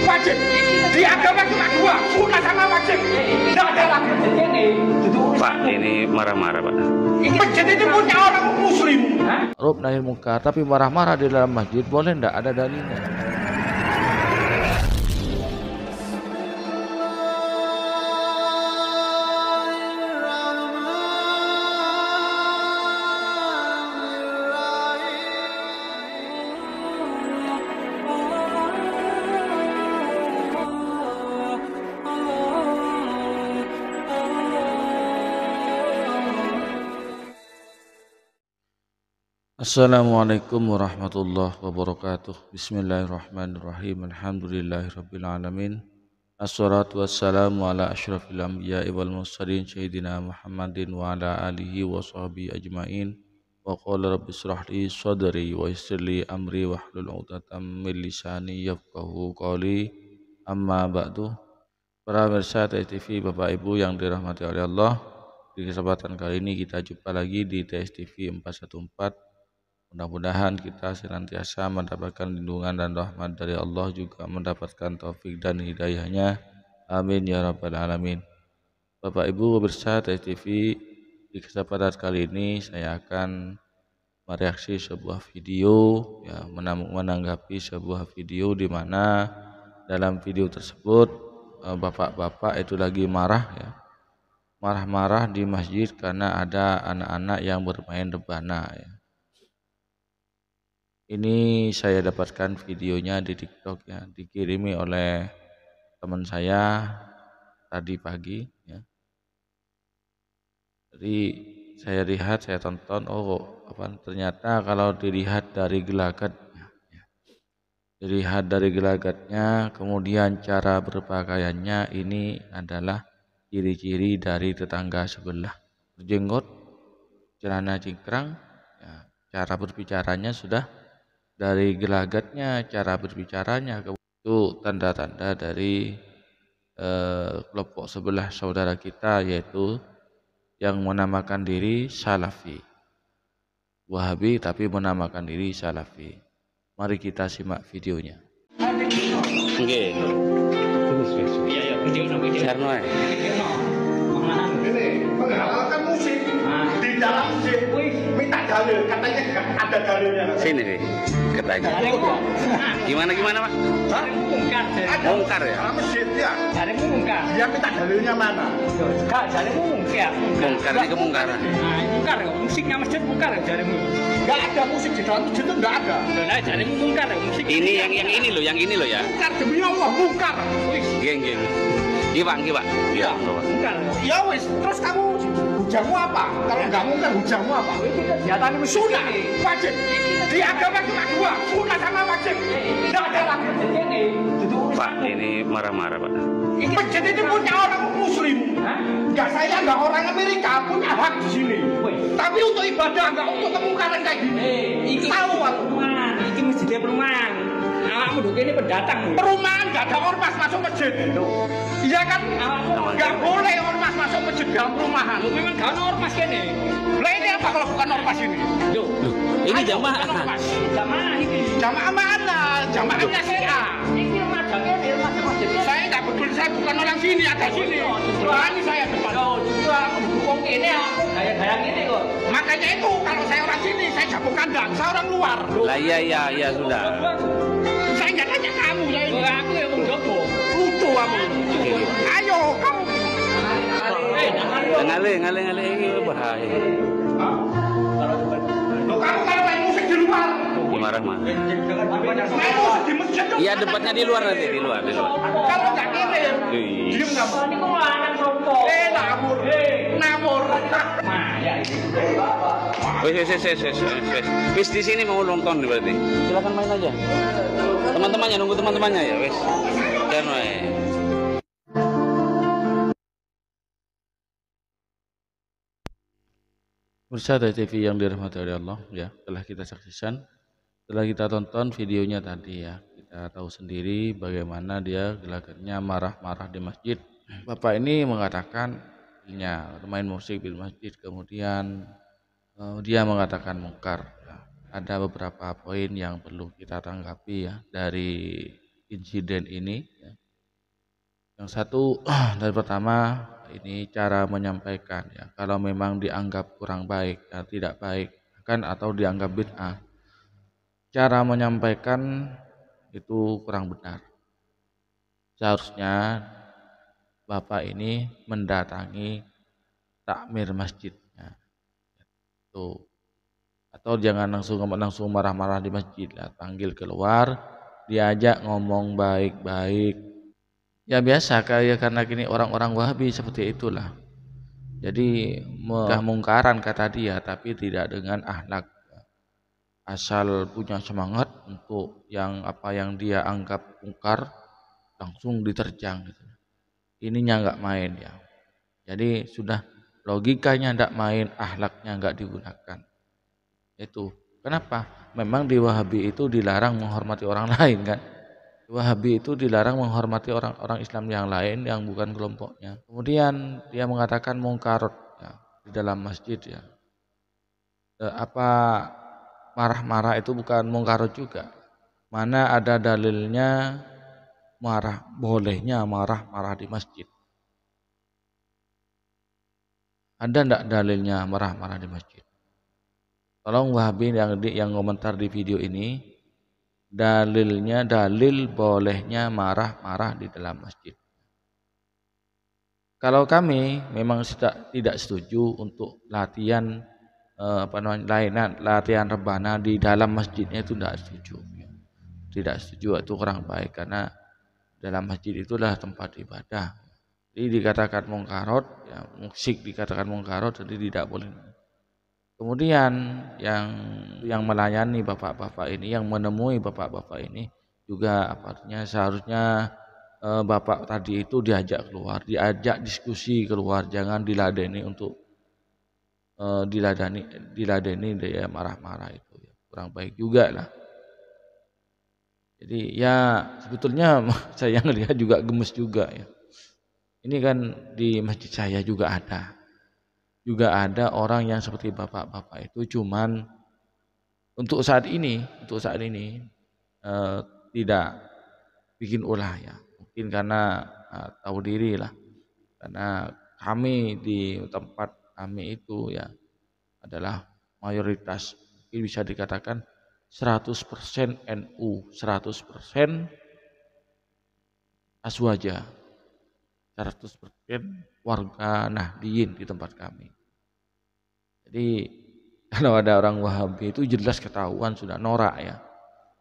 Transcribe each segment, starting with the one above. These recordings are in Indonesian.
Wajib. Di agama cuma dua, sunnah sama wajib. Tidak ada lagi. Pak, ini marah-marah, Pak. Masjid ini punya orang muslim. Ma'ruf nahi munkar, tapi marah-marah di dalam masjid boleh ndak? Ada dalilnya. Assalamualaikum warahmatullahi wabarakatuh. Bismillahirrahmanirrahim. Alhamdulillahirrabbilalamin. Assalatu wassalamu ala asyrafil anbiya'i wal mursalin sayyidina Muhammadin wa ala alihi wa sahbihi ajma'in. Wa qala rabbi shrah li sadri wa yassir li amri wa hlul 'uqdatam min lisani yafqahu qawli. Amma ba'du. Para pemirsa TSTV, Bapak Ibu yang dirahmati oleh Allah, di kesempatan kali ini kita jumpa lagi di TSTV 414. Mudah-mudahan kita senantiasa mendapatkan lindungan dan rahmat dari Allah, juga mendapatkan taufik dan hidayahnya. Amin ya rabbal alamin. Bapak Ibu pemirsa TSTV, di kesempatan kali ini saya akan mereaksi sebuah video, ya, menanggapi sebuah video di mana dalam video tersebut bapak-bapak itu lagi marah, ya, marah-marah di masjid karena ada anak-anak yang bermain rebana, ya. Ini saya dapatkan videonya di TikTok, ya, dikirimi oleh teman saya tadi pagi, ya. Jadi saya lihat, saya tonton, ternyata kalau dilihat dari gelagatnya, ya, dilihat dari gelagatnya, kemudian cara berpakaiannya, ini adalah ciri-ciri dari tetangga sebelah. Berjenggot, celana cingkrang, ya, cara berbicaranya sudah dari gelagatnya, cara berbicaranya, itu tanda-tanda dari kelompok sebelah saudara kita, yaitu yang menamakan diri Salafi, Wahabi tapi menamakan diri Salafi. Mari kita simak videonya. Oke. Ini menghalalkan musik di dalam masjid. Minta dalil, katanya ada dalilnya. Sini nih, katanya. Gimana Pak? Mungkar ya? Dalam masjid, ya. Jarimu mungkar. Dia minta dalilnya mana? Enggak, jarimu mungkar. Mungkar ini kemungkaran. Nah, mungkar ya, musiknya masjid mungkar ya jarimu. Enggak ada musik di dalam masjid, itu enggak ada. Nah, jarimu mungkar ya, musik. Ini yang ini loh ya. Mungkar, demi Allah, mungkar. Geng. Pak. Iya, Mungkar. ya wis, terus kamu hujahmu apa? Kalau enggak mungkar, hujahmu apa? Kegiatan Sunnah, wajib. Di agama cuma dua, sunnah sama wajib. Tidak ada lagi. Pak, ini marah-marah, Pak. Masjid ini punya orang muslim. Ya saya enggak orang Amerika, punya hak di sini. Tapi untuk ibadah, enggak untuk kemungkaran kayak gini. Tahu aku. Ini masjidnya perumahan. Awakmu dok ini pendatang. Perumahan enggak ada ormas masuk masjid. Iya kan? Enggak boleh ormas masuk masjid dalam perumahan. Memang gak ada ormas kene. Lah ini apa kalau bukan ormas ini? Loh, Ini Ayo, jamaah. bukan ormas. jamaah ini. Jamaah mana? Jamaahnya Syiah. Ini rumah ini rumah masjid. Saya enggak peduli, saya bukan orang sini, ada sini. Berani saya depan. Justru aku dukung ini, aku gaya-gaya gini kok. Makanya itu kalau saya orang sini, saya jago kandang, saya orang luar. Lah iya sudah. Saya nggak tanya kamu, ya ini. Aku yang mau jopo. Lucu kamu. Ayo, kamu. Ngale ini bahaya. Loh, kamu kalau main musik di luar. Marah-marah. Main musik di masjid dong. Iya, debatnya di luar nanti, di luar. Kalau nggak kirim, diem nggak mau. Ini kok lanang sopo? Namur. Wis di sini mau nonton berarti. Silakan main aja. Teman-temannya nunggu teman-temannya ya, wis. Dan Pemirsa TV yang dirahmati oleh Allah, ya, telah kita saksikan, setelah kita tonton videonya tadi, ya, kita tahu sendiri bagaimana dia gelagatnya marah-marah di masjid. Bapak ini mengatakan main musik di masjid, kemudian dia mengatakan mungkar. Ya, ada beberapa poin yang perlu kita tanggapi, ya, dari insiden ini. Ya. Yang satu dari pertama ini cara menyampaikan ya. Kalau memang dianggap kurang baik, ya, tidak baik kan atau dianggap bid'ah, cara menyampaikan itu kurang benar. Seharusnya Bapak ini mendatangi takmir masjidnya. Tuh. Atau jangan langsung marah-marah di masjid lah, panggil keluar, diajak ngomong baik-baik. Ya biasa kayak karena gini orang-orang Wahabi seperti itulah. Jadi mungkaran kata dia tapi tidak dengan akhlak. Asal punya semangat untuk yang dia anggap mungkar langsung diterjang gitu. Ininya nggak main ya. Jadi sudah logikanya nggak main, akhlaknya nggak digunakan. Itu kenapa? Memang di Wahabi itu dilarang menghormati orang lain kan? Wahabi itu dilarang menghormati orang-orang Islam yang lain yang bukan kelompoknya. Kemudian dia mengatakan mungkarot ya, di dalam masjid ya. Apa marah-marah itu bukan mungkarot juga? Mana ada dalilnya bolehnya marah-marah di masjid? Ada enggak dalilnya marah-marah di masjid? Tolong Wahabi yang komentar di video ini, dalil bolehnya marah-marah di dalam masjid. Kalau kami memang tidak setuju untuk latihan latihan rebana di dalam masjidnya itu tidak setuju. Tidak setuju, itu kurang baik karena dalam masjid itulah tempat ibadah. Jadi dikatakan mungkarot, ya, musik dikatakan mungkarot, jadi tidak boleh. Kemudian yang melayani bapak-bapak ini, yang menemui bapak-bapak ini juga artinya seharusnya bapak tadi itu diajak keluar, diajak diskusi keluar, jangan diladeni untuk diladeni dia marah-marah itu ya. Kurang baik juga lah. Jadi ya sebetulnya saya ngelihat juga gemes juga ya. Ini kan di masjid saya juga ada orang yang seperti bapak-bapak itu, cuman untuk saat ini tidak bikin ulah ya, mungkin karena tahu diri lah, karena kami di tempat kami itu ya adalah mayoritas, mungkin bisa dikatakan 100% NU, 100% Aswaja, 100% warga Nahdliyin di tempat kami. Jadi kalau ada orang Wahabi itu jelas ketahuan sudah norak ya.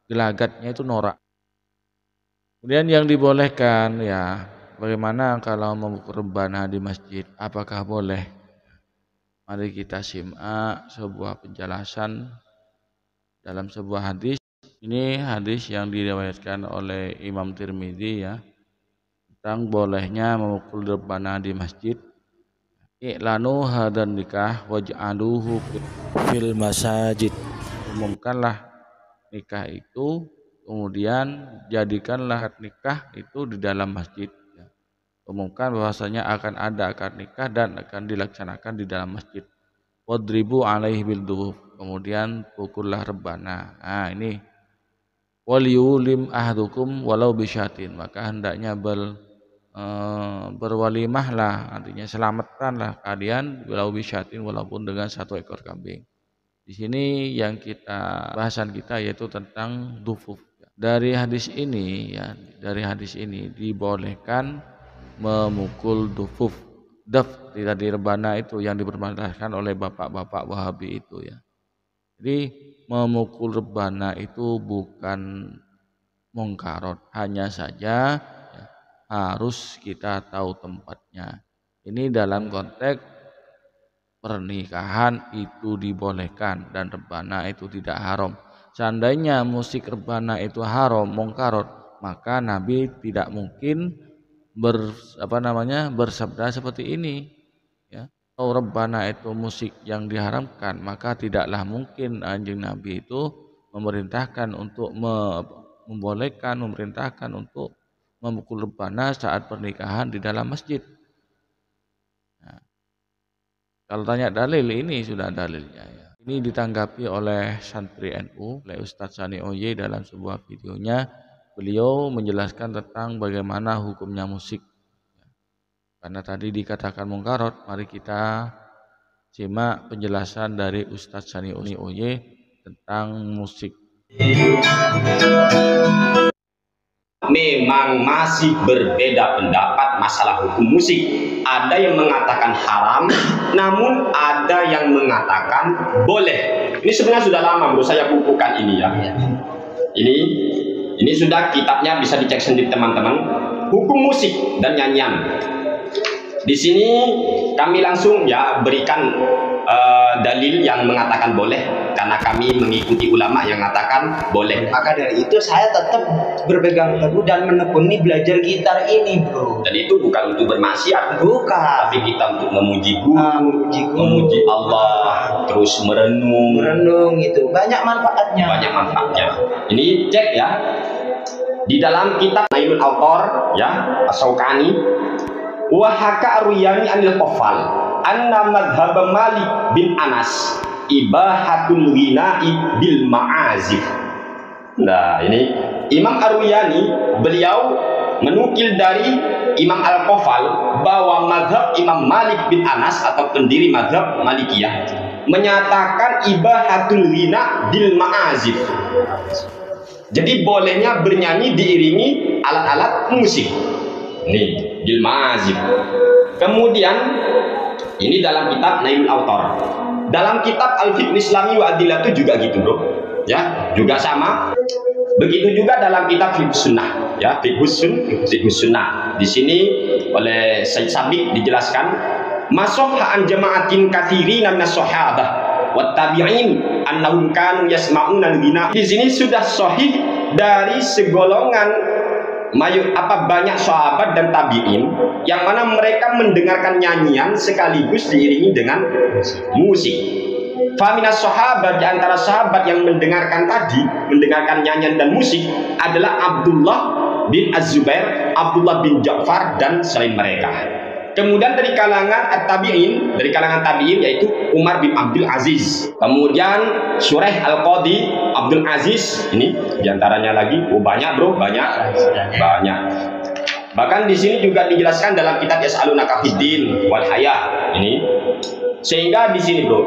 Gelagatnya itu norak. Kemudian yang dibolehkan ya, bagaimana kalau memukul rebana di masjid? Apakah boleh? Mari kita simak sebuah penjelasan dalam sebuah hadis. Ini hadis yang diriwayatkan oleh Imam Tirmidzi ya, tentang bolehnya memukul rebana di masjid. I'lanu hadan nikah waj'aluhu fil masajid. Umumkanlah nikah itu, kemudian jadikanlah akad nikah itu di dalam masjid. Umumkan bahwasanya akan ada akad nikah dan akan dilaksanakan di dalam masjid. Wadribu alaihi bil duhuf. Kemudian pukullah rebana. Nah ini waliyulim ahdukum walau bisyatin. Maka hendaknya berwalimah lah, artinya selamatkan lah kalian walau bisyatin, walaupun dengan 1 ekor kambing. Di sini yang bahasan kita yaitu tentang dufuf. Dari hadis ini dibolehkan memukul dufuf. Tidak di rebana itu yang dipermasalahkan oleh bapak-bapak Wahabi itu ya. Jadi memukul rebana itu bukan mungkarot, hanya saja harus kita tahu tempatnya. Ini dalam konteks pernikahan itu dibolehkan dan rebana itu tidak haram. Seandainya musik rebana itu haram, mungkarot, maka Nabi tidak mungkin bersabda seperti ini ya. Kalau rebana itu musik yang diharamkan, maka tidaklah mungkin anjing Nabi itu memerintahkan untuk memerintahkan untuk memukul rebana saat pernikahan di dalam masjid. Nah, kalau tanya dalil, ini sudah dalilnya ya. Ini ditanggapi oleh santri NU, oleh Ustadz Sani Oye dalam sebuah videonya. Beliau menjelaskan tentang bagaimana hukumnya musik. Karena tadi dikatakan mungkarot, mari kita simak penjelasan dari Ustadz Sani Oye tentang musik. Memang masih berbeda pendapat masalah hukum musik. Ada yang mengatakan haram, namun ada yang mengatakan boleh. Ini sebenarnya sudah lama bro saya bukukan ini ya. Ini sudah kitabnya, bisa dicek sendiri teman-teman. Hukum musik dan nyanyian. Di sini kami langsung ya berikan dalil yang mengatakan boleh, karena kami mengikuti ulama yang mengatakan boleh. Maka dari itu saya tetap berpegang teguh dan menekuni belajar gitar ini, bro. Dan itu bukan untuk bermaksiat, Bukan. tapi kita untuk memuji guru, memuji Allah, terus Merenung itu banyak manfaatnya. banyak manfaatnya. Ini cek ya di dalam kitab Nailul Autor ya As-Syaukani, wa haka Ar-Ruyani anil Qafal anna madhhab Malik bin Anas ibahatul ghina'i bil ma'azif. Nah, ini Imam Ar-Ruyani beliau menukil dari Imam Al-Qafal bahwa madhab Imam Malik bin Anas atau pendiri madhab Malikiyah menyatakan ibahatul ghina bil ma'azif. Jadi bolehnya bernyanyi diiringi alat-alat musik. Nih, bil ma'azif. Kemudian ini dalam kitab Nailul Autor. Dalam kitab Al-Fiqh Islami wa Adillah itu juga gitu, bro. Ya, juga sama. Begitu juga dalam kitab Fiqh Sunnah, ya, Fiqh Sunnah. Di sini oleh Said Sabiq dijelaskan, masahha an jama'atin katsirin minas sahabah wat tabi'in annahum kanu yasma'una al-ghina. Di sini sudah sahih dari segolongan banyak sahabat dan tabi'in yang mana mereka mendengarkan nyanyian sekaligus diiringi dengan musik. Faminas sahabat, di antara sahabat yang mendengarkan nyanyian dan musik adalah Abdullah bin Az-Zubair, Abdullah bin Ja'far dan selain mereka. Kemudian dari kalangan tabi'in yaitu Umar bin Abdul Aziz. Kemudian Syuraih Al-Qadi Abdul Aziz, ini diantaranya lagi. Banyak bro, banyak. Bahkan di sini juga dijelaskan dalam kitab Yas'alunaka Fiddin wal Haya. Ini sehingga di sini bro,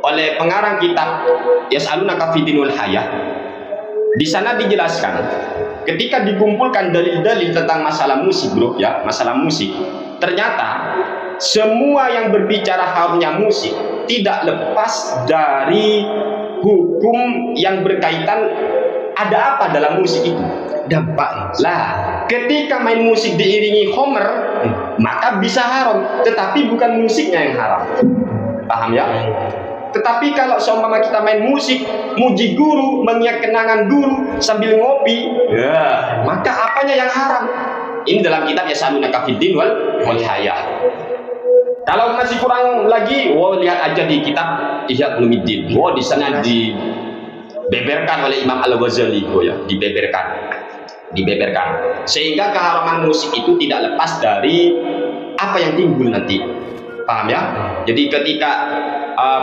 oleh pengarang kitab Yas'alunaka Fiddin wal Haya, di sana dijelaskan ketika dikumpulkan dalil-dalil tentang masalah musik bro ya, masalah musik, ternyata semua yang berbicara harumnya musik tidak lepas dari hukum yang berkaitan ada apa dalam musik itu, dampak lah. Ketika main musik diiringi homer, maka bisa haram, tetapi bukan musiknya yang haram, paham ya? Tetapi kalau seumpama kita main musik, muji guru, mengingat kenangan guru sambil ngopi, ya, maka apanya yang haram? Ini dalam kitab Yas'alunaka Fiddin wal Haya. Kalau masih kurang lagi, lihat aja di kitab Ihya Ulumuddin. Di sana dibeberkan oleh Imam Al-Ghazali, ya, dibeberkan. Sehingga keharaman musik itu tidak lepas dari apa yang timbul nanti. Paham ya? Jadi ketika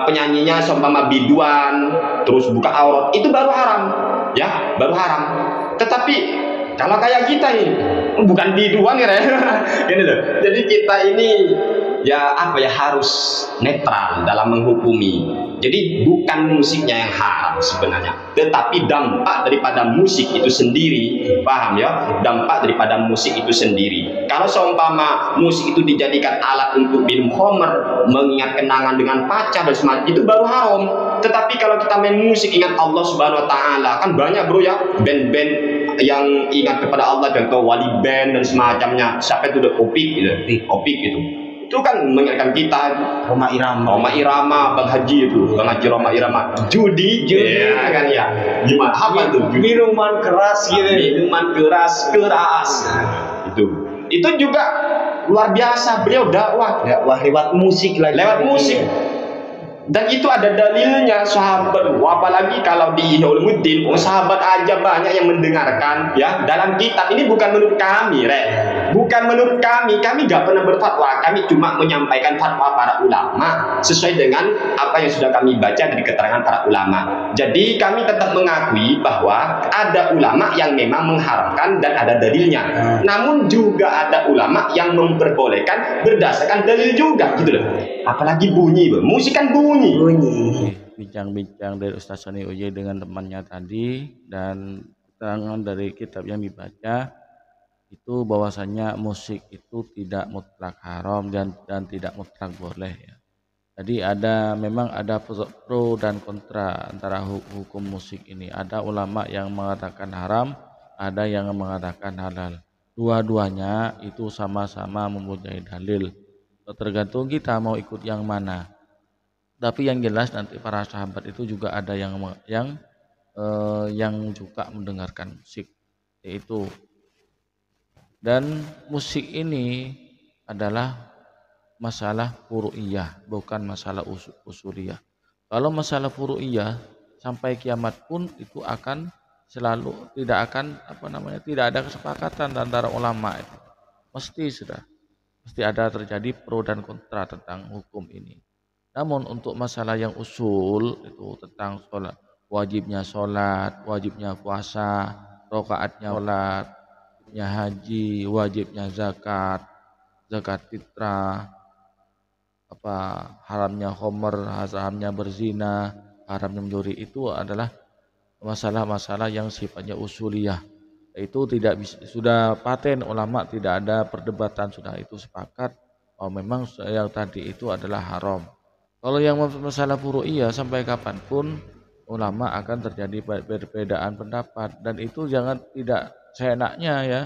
penyanyinya seumpama biduan terus buka aurat, itu baru haram, ya, baru haram. Tetapi kalau kayak kita ini bukan biduan ya, ini loh. Jadi kita ini ya harus netral dalam menghukumi. Jadi bukan musiknya yang haram sebenarnya, tetapi dampak daripada musik itu sendiri, paham ya? Dampak daripada musik itu sendiri. Kalau seumpama musik itu dijadikan alat untuk minum khamr, mengingat kenangan dengan pacar dan semacam itu, baru haram. Tetapi kalau kita main musik ingat Allah Subhanahu Wa Taala, kan banyak bro ya band-band yang ingat kepada Allah, contoh Wali Band dan semacamnya. Siapa itu? Opik gitu. Itu kan mengingatkan kita. Roma Irama, Bang Haji itu, Bang Haji Roma Irama. Judi ya, kan ya. Gimana? Apa itu? Minuman keras gitu. Minuman keras. Itu juga luar biasa, beliau dakwah lewat musik lagi. Lewat musik. Dan itu ada dalilnya sahabat. Apalagi kalau di Ihya Ulumuddin, sahabat aja banyak yang mendengarkan ya. Dalam kitab ini bukan menurut kami, bukan menurut kami nggak pernah berfatwa, kami cuma menyampaikan fatwa para ulama sesuai dengan apa yang sudah kami baca dari keterangan para ulama. Jadi kami tetap mengakui bahwa ada ulama yang memang mengharamkan dan ada dalilnya, namun juga ada ulama yang memperbolehkan berdasarkan dalil juga gitu loh. Apalagi bunyi, musik kan bunyi. Bincang-bincang dari Ustaz Sani Uye dengan temannya tadi, dan keterangan dari kitab yang dibaca itu bahwasanya musik itu tidak mutlak haram dan tidak mutlak boleh ya. Jadi memang ada pro dan kontra antara hukum musik ini. Ada ulama yang mengatakan haram, ada yang mengatakan halal. Dua-duanya itu sama-sama mempunyai dalil. Tergantung kita mau ikut yang mana. Tapi yang jelas nanti para sahabat itu juga ada yang juga mendengarkan musik, yaitu, dan musik ini adalah masalah furu'iyah, bukan masalah usuliyah. Kalau masalah furu'iyah sampai kiamat pun itu akan selalu tidak ada kesepakatan antara ulama itu. Mesti ada terjadi pro dan kontra tentang hukum ini. Namun untuk masalah yang usul itu tentang sholat, wajibnya sholat, wajibnya puasa, rakaatnya sholat, wajibnya haji, wajibnya zakat fitrah, haramnya khomer, haramnya berzina, haramnya mencuri, itu adalah masalah-masalah yang sifatnya usuliyah. Itu tidak bisa, sudah paten ulama, tidak ada perdebatan, sudah itu sepakat memang yang tadi itu adalah haram. Kalau yang masalah furu'iyah sampai kapanpun ulama akan terjadi perbedaan pendapat, dan itu tidak seenaknya ya.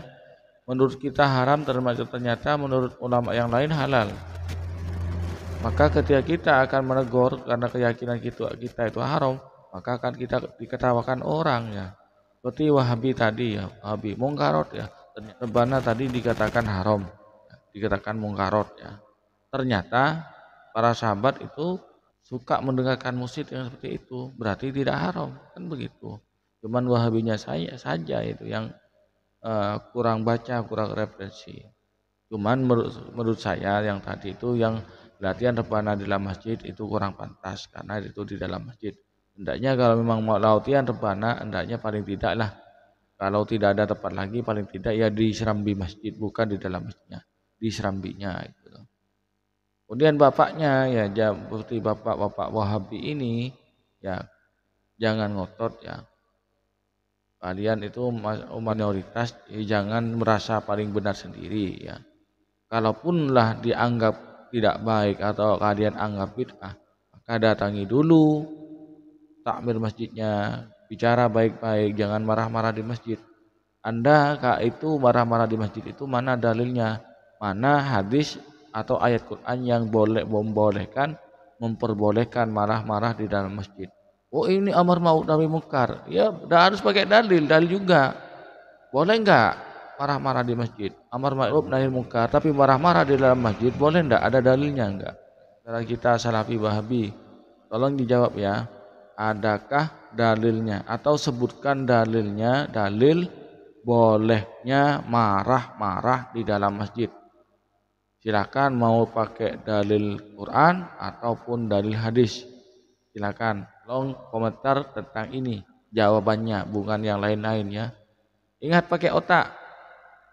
Menurut kita haram, ternyata menurut ulama yang lain halal. Maka ketika kita akan menegur karena keyakinan kita itu haram, maka akan kita diketawakan orang ya. Seperti Wahabi tadi ya, Wahabi mungkarot ya. Rebana tadi dikatakan haram, dikatakan mungkarot ya. Ternyata para sahabat itu suka mendengarkan musik yang seperti itu, berarti tidak haram, kan begitu. Cuman Wahabinya saya saja itu yang kurang baca, kurang referensi. Cuman menurut saya yang tadi itu yang latihan rebana di dalam masjid itu kurang pantas, karena itu di dalam masjid. Hendaknya kalau memang mau latihan rebana, hendaknya paling tidak lah, kalau tidak ada tempat lagi, paling tidak ya di serambi masjid, bukan di dalam masjidnya, di serambinya gitu. Kemudian bapaknya ya, seperti bapak Wahabi ini ya, jangan ngotot ya. Kalian itu minoritas, jangan merasa paling benar sendiri ya. Kalaupun lah dianggap tidak baik atau kalian anggap bid'ah, maka datangi dulu takmir masjidnya, bicara baik-baik, jangan marah-marah di masjid. Anda itu marah-marah di masjid itu mana dalilnya? Mana hadis atau ayat Quran yang memperbolehkan marah-marah di dalam masjid? Oh, ini amar ma'ruf nahi munkar. Ya, udah harus pakai dalil juga. Boleh enggak marah-marah di masjid? Amar ma'ruf nahi munkar, tapi marah-marah di dalam masjid boleh enggak? Ada dalilnya enggak? Cara kita Salafi Wahabi, tolong dijawab ya. Adakah dalilnya, atau sebutkan dalilnya, dalil bolehnya marah-marah di dalam masjid? Silakan mau pakai dalil Quran ataupun dalil hadis. Silakan tolong komentar tentang ini, jawabannya bukan yang lain-lain ya. Ingat pakai otak.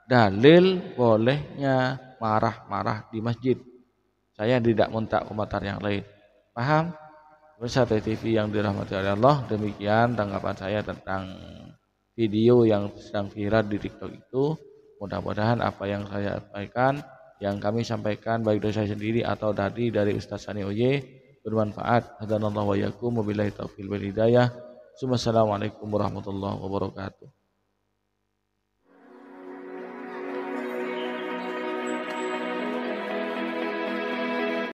Dalil bolehnya marah-marah di masjid. Saya tidak minta komentar yang lain. Paham? Pemirsa TV yang dirahmati oleh Allah, demikian tanggapan saya tentang video yang sedang viral di TikTok itu. Mudah-mudahan apa yang saya sampaikan, yang kami sampaikan baik dari saya sendiri atau dari Ustaz Sani Uye bermanfaat. Hadanallahu wa iyyakum, wabillahi taufiq wal hidayah. Assalamualaikum warahmatullahi wabarakatuh.